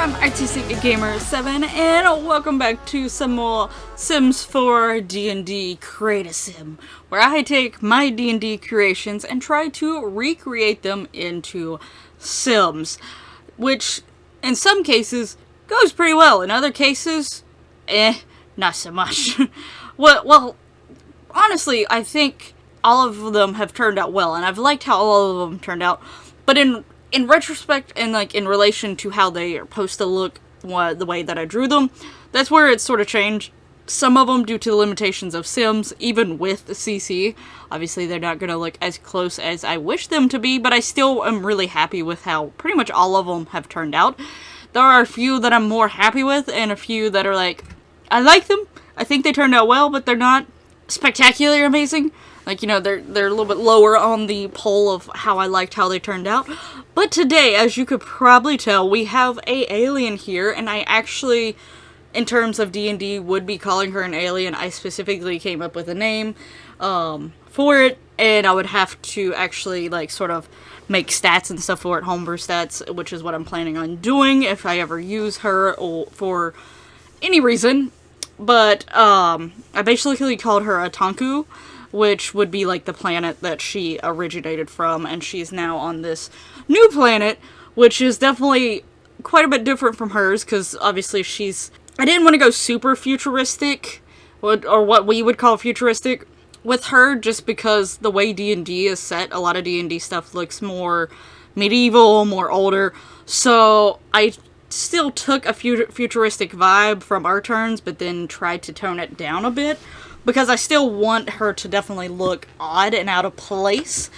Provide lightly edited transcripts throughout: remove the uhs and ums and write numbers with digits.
I'm Artistic Gamer 7, and welcome back to some more Sims 4 D&D Create a Sim, where I take my D&D creations and try to recreate them into Sims, which in some cases goes pretty well. In other cases, not so much. well, honestly, I think all of them have turned out well, and I've liked how all of them turned out, but in retrospect, and like in relation to how they are supposed to look, the way that I drew them, that's where it's sort of changed. Some of them due to the limitations of Sims, even with the CC. Obviously, they're not going to look as close as I wish them to be, but I still am really happy with how pretty much all of them have turned out. There are a few that I'm more happy with, and a few that are like, I like them, I think they turned out well, but they're not spectacularly amazing. Like, you know, they're a little bit lower on the pole of how I liked how they turned out. But today, as you could probably tell, we have a alien here, and I actually, in terms of D&D, would be calling her an alien. I specifically came up with a name for it, and I would have to actually, like, sort of make stats and stuff for it, homebrew stats, which is what I'm planning on doing if I ever use her or for any reason. But I basically called her a Tanku, which would be like the planet that she originated from, and she's now on this new planet, which is definitely quite a bit different from hers, because obviously I didn't want to go super futuristic, or what we would call futuristic, with her, just because the way D&D is set, a lot of D&D stuff looks more medieval, more older, so I still took a futuristic vibe from our turns, but then tried to tone it down a bit, because I still want her to definitely look odd and out of place,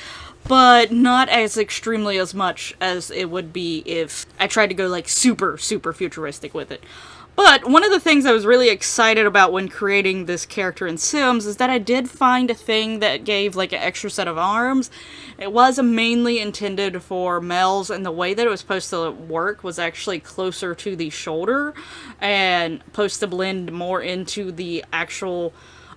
but not as extremely as much as it would be if I tried to go like super futuristic with it. But one of the things I was really excited about when creating this character in Sims is that I did find a thing that gave like an extra set of arms. It was mainly intended for males, and the way that it was supposed to work was actually closer to the shoulder and supposed to blend more into the actual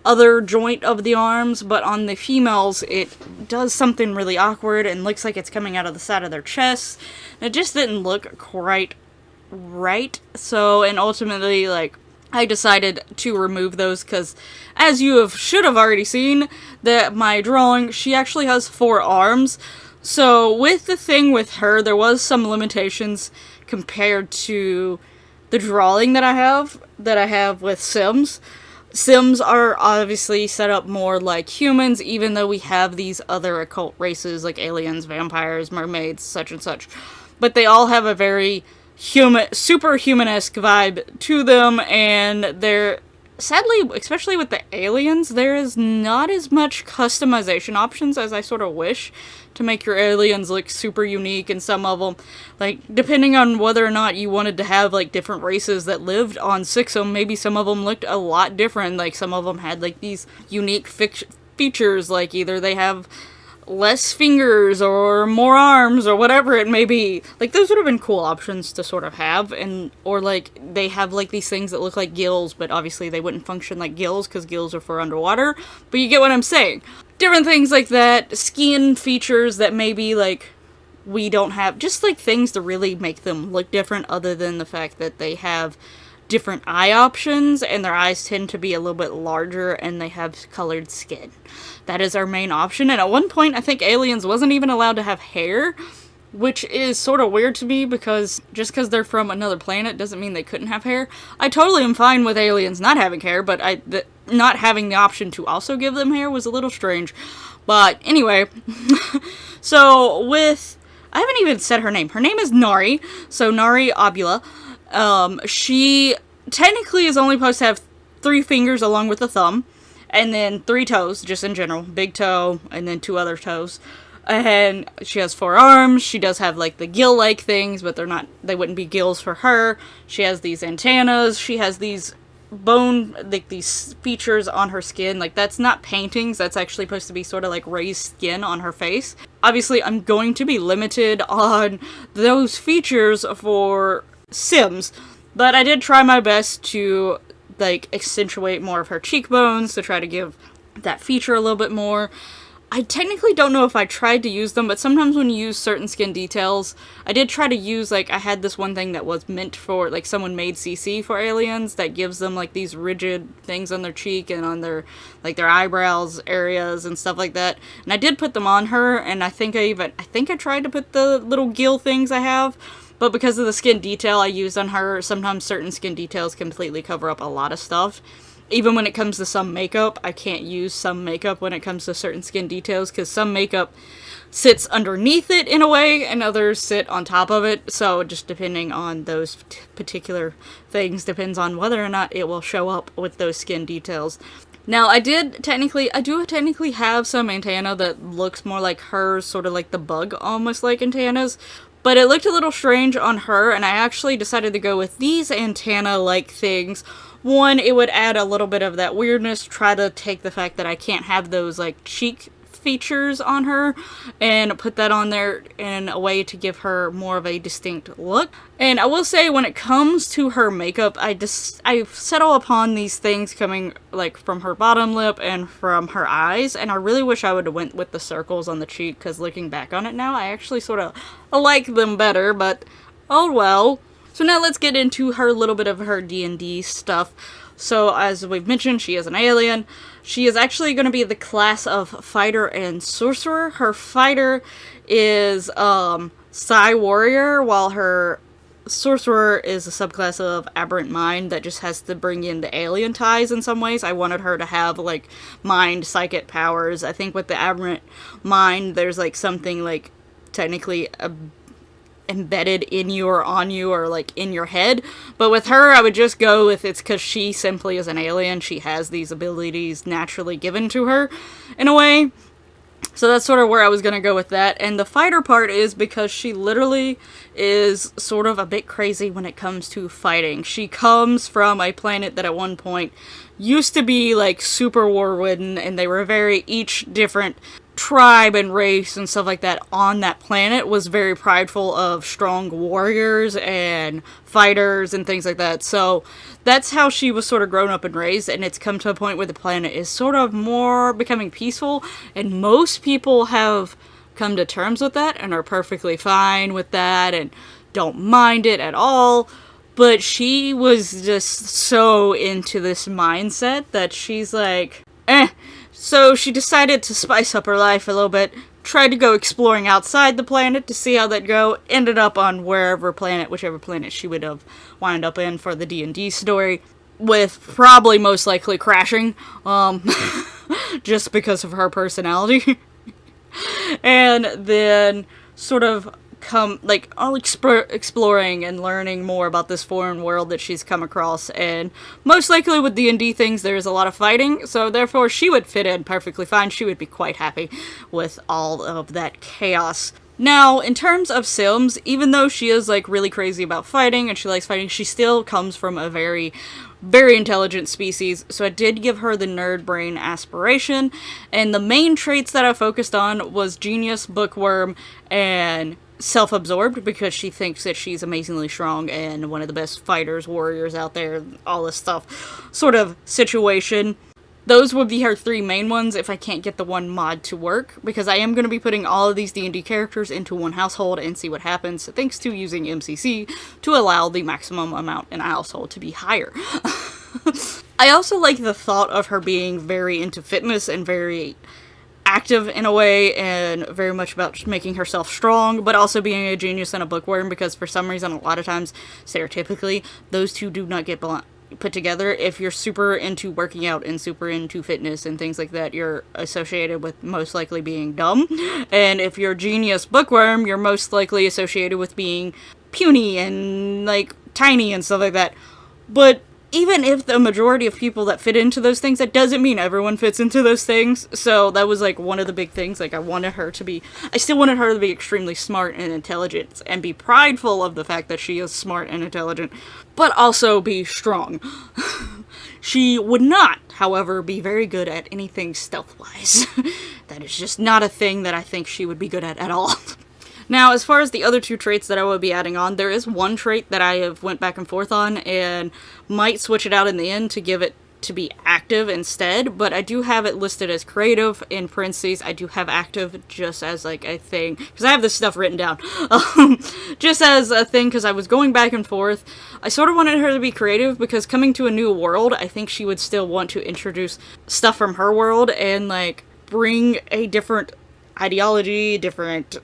other joint of the arms, but on the females it does something really awkward and looks like it's coming out of the side of their chest. It just didn't look quite right, and ultimately, like, I decided to remove those, because as you should have already seen, that my drawing, she actually has 4 arms. So with the thing with her, there was some limitations compared to the drawing that I have with Sims. Sims are obviously set up more like humans, even though we have these other occult races like aliens, vampires, mermaids, such and such. But they all have a very superhuman-esque vibe to them, and they're, sadly, especially with the aliens, there is not as much customization options as I sort of wish to make your aliens look super unique, and some of them, like, depending on whether or not you wanted to have, like, different races that lived on Sixum, maybe some of them looked a lot different, like, some of them had, like, these unique features, like, either they have less fingers, or more arms, or whatever it may be. Like, those would have been cool options to sort of have, or, like, they have, like, these things that look like gills, but obviously they wouldn't function like gills, because gills are for underwater, but you get what I'm saying. Different things like that, skin features that maybe, like, we don't have, just, like, things to really make them look different, other than the fact that they have different eye options, and their eyes tend to be a little bit larger, and they have colored skin. That is our main option, and at one point, I think aliens wasn't even allowed to have hair, which is sort of weird to me, because just because they're from another planet doesn't mean they couldn't have hair. I totally am fine with aliens not having hair, but not having the option to also give them hair was a little strange. But anyway, so I haven't even said her name. Her name is Nairi, so Nairi Oubula. She technically is only supposed to have 3 fingers along with a thumb, and then 3 toes, just in general. Big toe, and then 2 other toes. And she has 4 arms. She does have, like, the gill-like things, but they wouldn't be gills for her. She has these antennas. She has these these features on her skin. Like, that's not paintings. That's actually supposed to be sort of like raised skin on her face. Obviously, I'm going to be limited on those features for Sims, but I did try my best to, like, accentuate more of her cheekbones to try to give that feature a little bit more. I technically don't know if I tried to use them, but sometimes when you use certain skin details, I did try to use, like, I had this one thing that was meant for, like, someone made CC for aliens that gives them, like, these rigid things on their cheek and on their, like, their eyebrows areas and stuff like that. And I did put them on her, and I think I tried to put the little gill things I have, but because of the skin detail I used on her, sometimes certain skin details completely cover up a lot of stuff. Even when it comes to some makeup, I can't use some makeup when it comes to certain skin details, because some makeup sits underneath it in a way, and others sit on top of it, so just depending on those particular things, depends on whether or not it will show up with those skin details. Now, I do technically have some antenna that looks more like hers, sort of like the bug, almost like antennas, but it looked a little strange on her, and I actually decided to go with these antenna-like things. One, it would add a little bit of that weirdness, try to take the fact that I can't have those, like, cheek features on her, and put that on there in a way to give her more of a distinct look. And I will say, when it comes to her makeup, I settle upon these things coming, like, from her bottom lip and from her eyes, and I really wish I would have went with the circles on the cheek, because looking back on it now, I actually sort of like them better, but oh well. So now let's get into her little bit of her D&D stuff. So as we've mentioned, she is an alien. She is actually going to be the class of fighter and sorcerer. Her fighter is Psi Warrior, while her sorcerer is a subclass of aberrant mind that just has to bring in the alien ties in some ways. I wanted her to have, like, mind, psychic powers. I think with the aberrant mind, there's, like, something, like, technically embedded in you or on you or, like, in your head. But with her, I would just go with it's because she simply is an alien. She has these abilities naturally given to her, in a way. So that's sort of where I was going to go with that. And the fighter part is because she literally is sort of a bit crazy when it comes to fighting. She comes from a planet that at one point used to be, like, super war-ridden, and they were each different tribe and race and stuff like that on that planet was very prideful of strong warriors and fighters and things like that. So that's how she was sort of grown up and raised, and it's come to a point where the planet is sort of more becoming peaceful, and most people have come to terms with that and are perfectly fine with that and don't mind it at all. But she was just so into this mindset that she's like, So she decided to spice up her life a little bit, tried to go exploring outside the planet to see how that'd go, ended up on whichever planet she would have wound up in for the D&D story, with probably most likely crashing, just because of her personality. And then sort of exploring and learning more about this foreign world that she's come across, and most likely with D&D things there's a lot of fighting, so therefore she would fit in perfectly fine. She would be quite happy with all of that chaos. Now, in terms of Sims, even though she is, like, really crazy about fighting and she likes fighting, she still comes from a very, very intelligent species, so I did give her the nerd brain aspiration, and the main traits that I focused on was genius, bookworm, and self-absorbed, because she thinks that she's amazingly strong and one of the best fighters, warriors out there, all this stuff sort of situation. Those would be her three main ones if I can't get the one mod to work, because I am going to be putting all of these D&D characters into one household and see what happens, thanks to using MCC to allow the maximum amount in a household to be higher. I also like the thought of her being very into fitness and very active in a way, and very much about making herself strong, but also being a genius and a bookworm, because for some reason, a lot of times, stereotypically, those two do not get put together. If you're super into working out and super into fitness and things like that, you're associated with most likely being dumb, and if you're genius bookworm, you're most likely associated with being puny and, like, tiny and stuff like that. But even if the majority of people that fit into those things, that doesn't mean everyone fits into those things. So that was, like, one of the big things. Like, I still wanted her to be extremely smart and intelligent and be prideful of the fact that she is smart and intelligent, but also be strong. She would not, however, be very good at anything stealth-wise. That is just not a thing that I think she would be good at all. Now, as far as the other two traits that I will be adding on, there is one trait that I have went back and forth on, and might switch it out in the end to give it to be active instead, but I do have it listed as creative in parentheses. I do have active just as like a thing, because I have this stuff written down, just as a thing, because I was going back and forth. I sort of wanted her to be creative because coming to a new world, I think she would still want to introduce stuff from her world and like bring a different ideology, different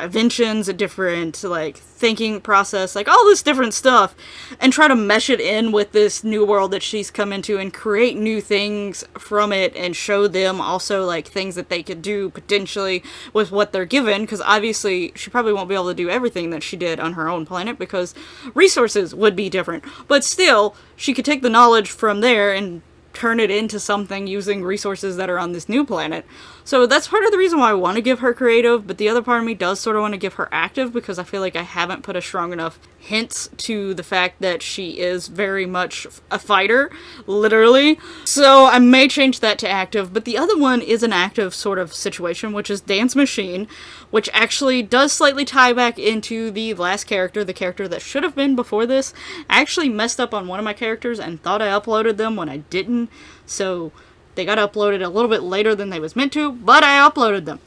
inventions, a different like thinking process, like all this different stuff, and try to mesh it in with this new world that she's come into and create new things from it and show them also like things that they could do potentially with what they're given, because obviously she probably won't be able to do everything that she did on her own planet because resources would be different, but still she could take the knowledge from there and turn it into something using resources that are on this new planet. So that's part of the reason why I want to give her creative, but the other part of me does sort of want to give her active because I feel like I haven't put a strong enough hint to the fact that she is very much a fighter, literally. So I may change that to active, but the other one is an active sort of situation, which is Dance Machine, which actually does slightly tie back into the last character, the character that should have been before this. I actually messed up on one of my characters and thought I uploaded them when I didn't, so they got uploaded a little bit later than they was meant to, but I uploaded them.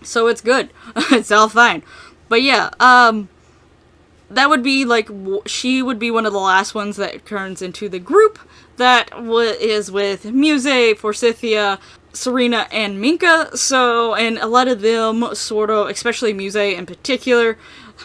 So it's good. It's all fine. But yeah, that would be like, she would be one of the last ones that turns into the group that is with Muse, Forsythia, Serena, and Minka. So, and a lot of them sort of, especially Muse in particular,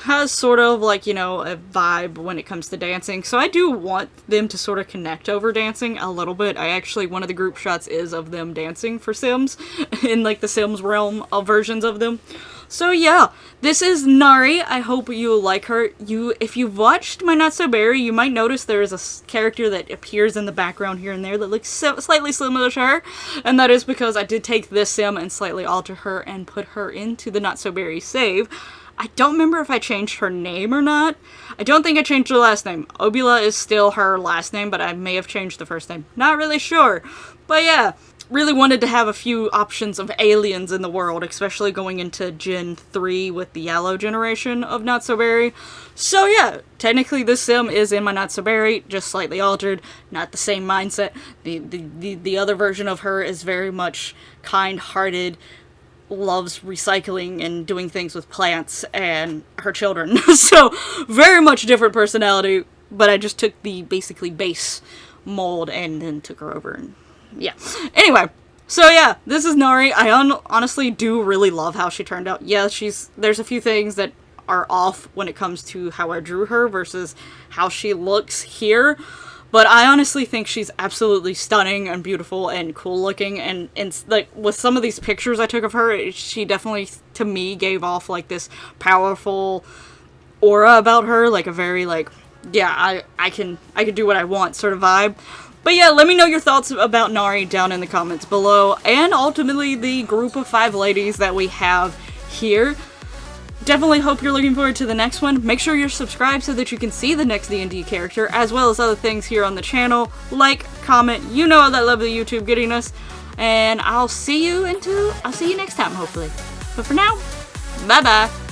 has sort of like, you know, a vibe when it comes to dancing. So I do want them to sort of connect over dancing a little bit. I actually, one of the group shots is of them dancing for Sims, in like the Sims realm of versions of them. So yeah, this is Nairi. I hope you like her. If you've watched my Not So Berry, you might notice there is a character that appears in the background here and there that looks slightly similar to her, and that is because I did take this sim and slightly alter her and put her into the Not So Berry save. I don't remember if I changed her name or not. I don't think I changed her last name. Oubula is still her last name, but I may have changed the first name. Not really sure. But yeah, really wanted to have a few options of aliens in the world, especially going into Gen 3 with the Yellow generation of Not So Berry. So yeah, technically this sim is in my Not So Berry, just slightly altered, not the same mindset. The other version of her is very much kind-hearted, loves recycling and doing things with plants and her children. So very much different personality, but I just took the basically base mold and then took her over, and yeah. Anyway, so yeah, this is Nairi. I honestly do really love how she turned out. Yeah, there's a few things that are off when it comes to how I drew her versus how she looks here, but I honestly think she's absolutely stunning and beautiful and cool looking, and like with some of these pictures I took of her, she definitely to me gave off like this powerful aura about her, like a very like, yeah, I can do what I want sort of vibe. But yeah, let me know your thoughts about Nairi down in the comments below, and ultimately the group of 5 ladies that we have here. Definitely hope you're looking forward to the next one. Make sure you're subscribed so that you can see the next D&D character, as well as other things here on the channel. Like, comment, you know that love of the YouTube goodiness. And I'll see you next time, hopefully. But for now, bye-bye.